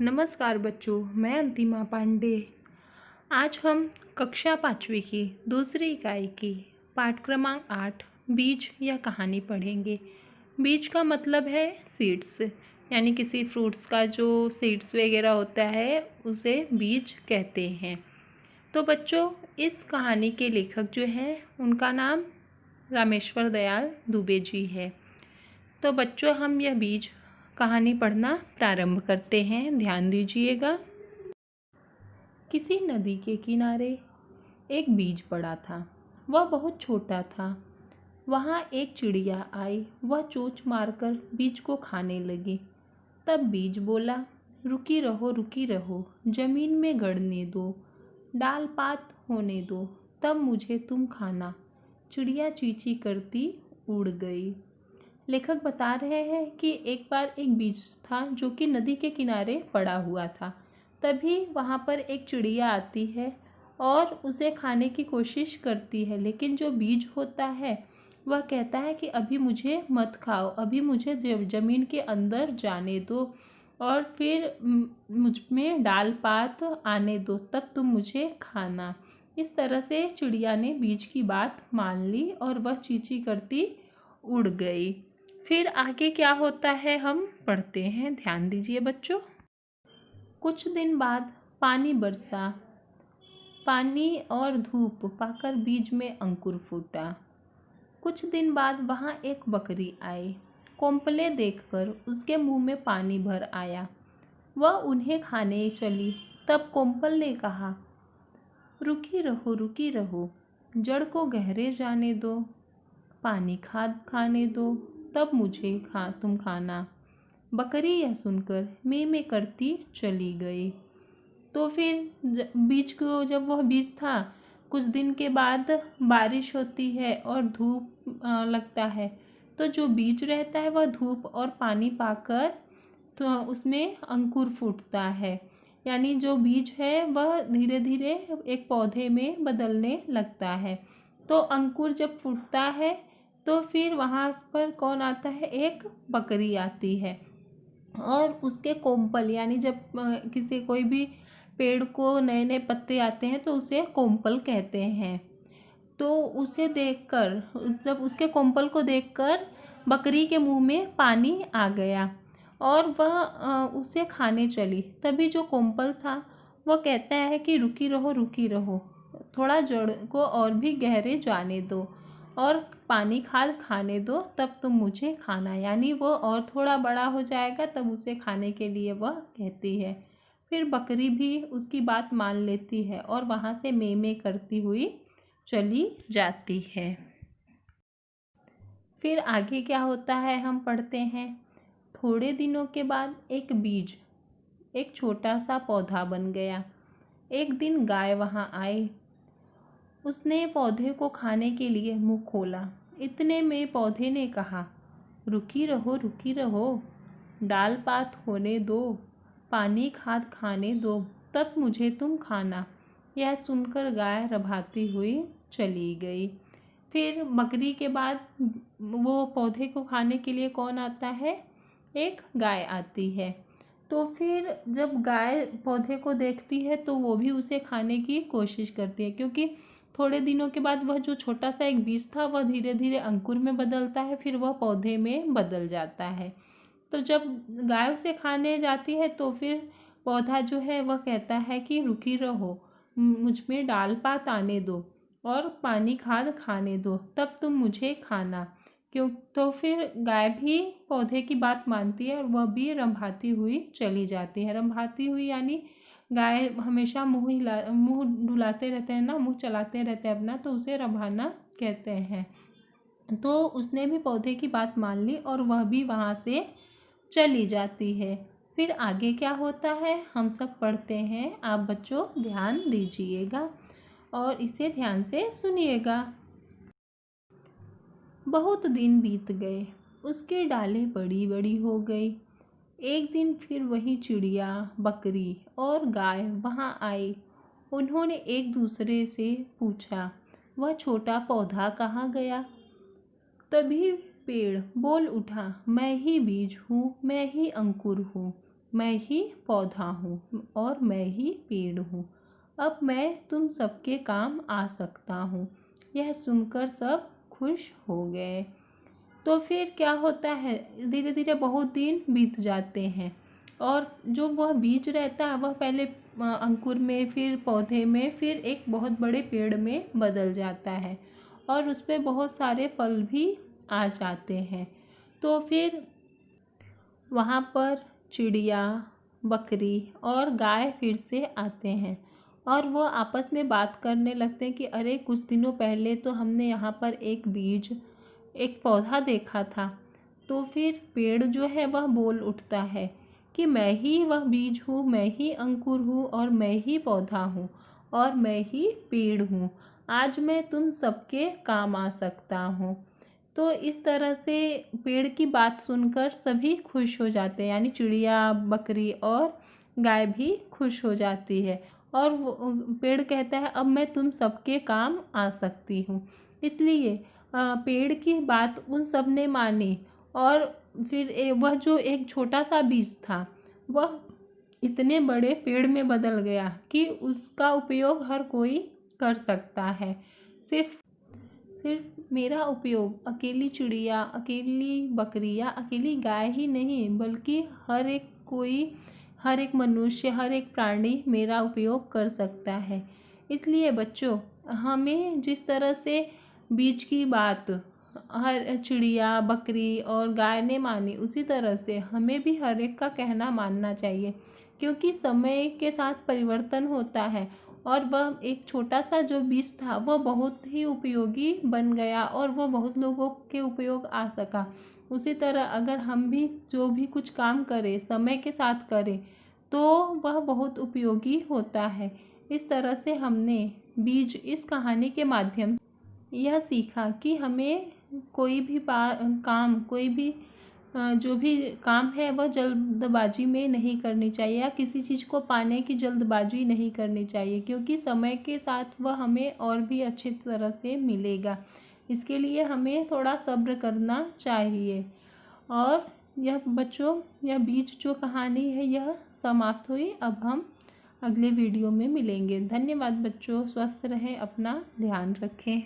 नमस्कार बच्चों, मैं अंतिमा पांडे। आज हम कक्षा 5वीं की दूसरी इकाई की पाठ क्रमांक 8 बीज या कहानी पढ़ेंगे। बीज का मतलब है सीड्स, यानी किसी फ्रूट्स का जो सीड्स वगैरह होता है उसे बीज कहते हैं। तो बच्चों, इस कहानी के लेखक जो हैं उनका नाम रामेश्वर दयाल दुबे जी है। तो बच्चों, हम यह बीज कहानी पढ़ना प्रारंभ करते हैं। ध्यान दीजिएगा। किसी नदी के किनारे एक बीज पड़ा था। वह बहुत छोटा था। वहाँ एक चिड़िया आई। वह चोंच मारकर बीज को खाने लगी। तब बीज बोला, रुकी रहो, जमीन में गड़ने दो, डाल पात होने दो, तब मुझे तुम खाना। चिड़िया चींची करती उड़ गई। लेखक बता रहे हैं कि एक बार एक बीज था जो कि नदी के किनारे पड़ा हुआ था। तभी वहाँ पर एक चिड़िया आती है और उसे खाने की कोशिश करती है, लेकिन जो बीज होता है वह कहता है कि अभी मुझे मत खाओ, अभी मुझे ज़मीन के अंदर जाने दो और फिर मुझ में डाल पात आने दो, तब तुम मुझे खाना। इस तरह से चिड़िया ने बीज की बात मान ली और वह चींची करती उड़ गई। फिर आगे क्या होता है हम पढ़ते हैं। ध्यान दीजिए बच्चों। कुछ दिन बाद पानी बरसा। पानी और धूप पाकर बीज में अंकुर फूटा। कुछ दिन बाद वहाँ एक बकरी आई। कोंपले देखकर उसके मुंह में पानी भर आया। वह उन्हें खाने चली। तब कोंपल ने कहा, रुकी रहो, जड़ को गहरे जाने दो, पानी खाद खाने दो, तब मुझे तुम खाना। बकरी यह सुनकर में करती चली गई। तो फिर बीज को, जब वह बीज था, कुछ दिन के बाद बारिश होती है और धूप लगता है, तो जो बीज रहता है वह धूप और पानी पाकर तो उसमें अंकुर फूटता है। यानी जो बीज है वह धीरे धीरे एक पौधे में बदलने लगता है। तो अंकुर जब फूटता है तो फिर वहाँ पर कौन आता है, एक बकरी आती है और उसके कोंपल, यानी जब किसी कोई भी पेड़ को नए नए पत्ते आते हैं तो उसे कोंपल कहते हैं। तो उसे देखकर, जब उसके कोंपल को देखकर बकरी के मुंह में पानी आ गया और वह उसे खाने चली। तभी जो कोंपल था वह कहता है कि रुकी रहो, थोड़ा जड़ को और भी गहरे जाने दो और पानी खाद खाने दो, तब तुम मुझे खाना। यानी वो और थोड़ा बड़ा हो जाएगा तब उसे खाने के लिए वह कहती है। फिर बकरी भी उसकी बात मान लेती है और वहाँ से में करती हुई चली जाती है। फिर आगे क्या होता है हम पढ़ते हैं। थोड़े दिनों के बाद एक बीज एक छोटा सा पौधा बन गया। एक दिन गाय वहाँ आई। उसने पौधे को खाने के लिए मुंह खोला। इतने में पौधे ने कहा, रुकी रहो, डाल पात होने दो, पानी खाद खाने दो, तब मुझे तुम खाना। यह सुनकर गाय रभाती हुई चली गई। फिर बकरी के बाद वो पौधे को खाने के लिए कौन आता है, एक गाय आती है। तो फिर जब गाय पौधे को देखती है तो वो भी उसे खाने की कोशिश करती है, क्योंकि थोड़े दिनों के बाद वह जो छोटा सा एक बीज था वह धीरे धीरे अंकुर में बदलता है, फिर वह पौधे में बदल जाता है। तो जब गाय उसे खाने जाती है तो फिर पौधा जो है वह कहता है कि रुकी रहो, मुझ में डाल पात आने दो और पानी खाद खाने दो, तब तुम मुझे खाना। क्यों? तो फिर गाय भी पौधे की बात मानती है और वह भी रंभाती हुई चली जाती है। रंभाती हुई यानी गाय हमेशा मुँह डुलाते रहते हैं ना, मुँह चलाते रहते हैं अपना, तो उसे रंभाना कहते हैं। तो उसने भी पौधे की बात मान ली और वह भी वहाँ से चली जाती है। फिर आगे क्या होता है हम सब पढ़ते हैं। आप बच्चों ध्यान दीजिएगा और इसे ध्यान से सुनिएगा। बहुत दिन बीत गए, उसकी डालें बड़ी बड़ी हो गई। एक दिन फिर वही चिड़िया, बकरी और गाय वहाँ आई। उन्होंने एक दूसरे से पूछा, वह छोटा पौधा कहाँ गया? तभी पेड़ बोल उठा, मैं ही बीज हूँ, मैं ही अंकुर हूँ, मैं ही पौधा हूँ और मैं ही पेड़ हूँ। अब मैं तुम सबके काम आ सकता हूँ। यह सुनकर सब खुश हो गए। तो फिर क्या होता है, धीरे धीरे बहुत दिन बीत जाते हैं और जो वह बीज रहता है वह पहले अंकुर में, फिर पौधे में, फिर एक बहुत बड़े पेड़ में बदल जाता है और उस पर बहुत सारे फल भी आ जाते हैं। तो फिर वहाँ पर चिड़िया, बकरी और गाय फिर से आते हैं और वो आपस में बात करने लगते हैं कि अरे कुछ दिनों पहले तो हमने यहाँ पर एक बीज, एक पौधा देखा था। तो फिर पेड़ जो है वह बोल उठता है कि मैं ही वह बीज हूँ, मैं ही अंकुर हूँ और मैं ही पौधा हूँ और मैं ही पेड़ हूँ। आज मैं तुम सबके काम आ सकता हूँ। तो इस तरह से पेड़ की बात सुनकर सभी खुश हो जाते हैं, यानी चिड़िया, बकरी और गाय भी खुश हो जाती है और वो पेड़ कहता है अब मैं तुम सबके काम आ सकती हूँ। इसलिए पेड़ की बात उन सब ने मानी और फिर वह जो एक छोटा सा बीज था वह इतने बड़े पेड़ में बदल गया कि उसका उपयोग हर कोई कर सकता है। सिर्फ सिर्फ मेरा उपयोग अकेली चिड़िया, अकेली बकरी या अकेली गाय ही नहीं, बल्कि हर एक कोई, हर एक मनुष्य, हर एक प्राणी मेरा उपयोग कर सकता है। इसलिए बच्चों, हमें जिस तरह से बीज की बात हर चिड़िया, बकरी और गाय ने मानी, उसी तरह से हमें भी हर एक का कहना मानना चाहिए, क्योंकि समय के साथ परिवर्तन होता है और वह एक छोटा सा जो बीज था वह बहुत ही उपयोगी बन गया और वह बहुत लोगों के उपयोग आ सका। उसी तरह अगर हम भी जो भी कुछ काम करें समय के साथ करें तो वह बहुत उपयोगी होता है। इस तरह से हमने बीज इस कहानी के माध्यम से यह सीखा कि हमें कोई भी काम, कोई भी जो भी काम है वह जल्दबाजी में नहीं करनी चाहिए या किसी चीज़ को पाने की जल्दबाजी नहीं करनी चाहिए, क्योंकि समय के साथ वह हमें और भी अच्छी तरह से मिलेगा। इसके लिए हमें थोड़ा सब्र करना चाहिए। और यह बच्चों, यह बीज जो कहानी है यह समाप्त हुई। अब हम अगले वीडियो में मिलेंगे। धन्यवाद बच्चों, स्वस्थ रहें, अपना ध्यान रखें।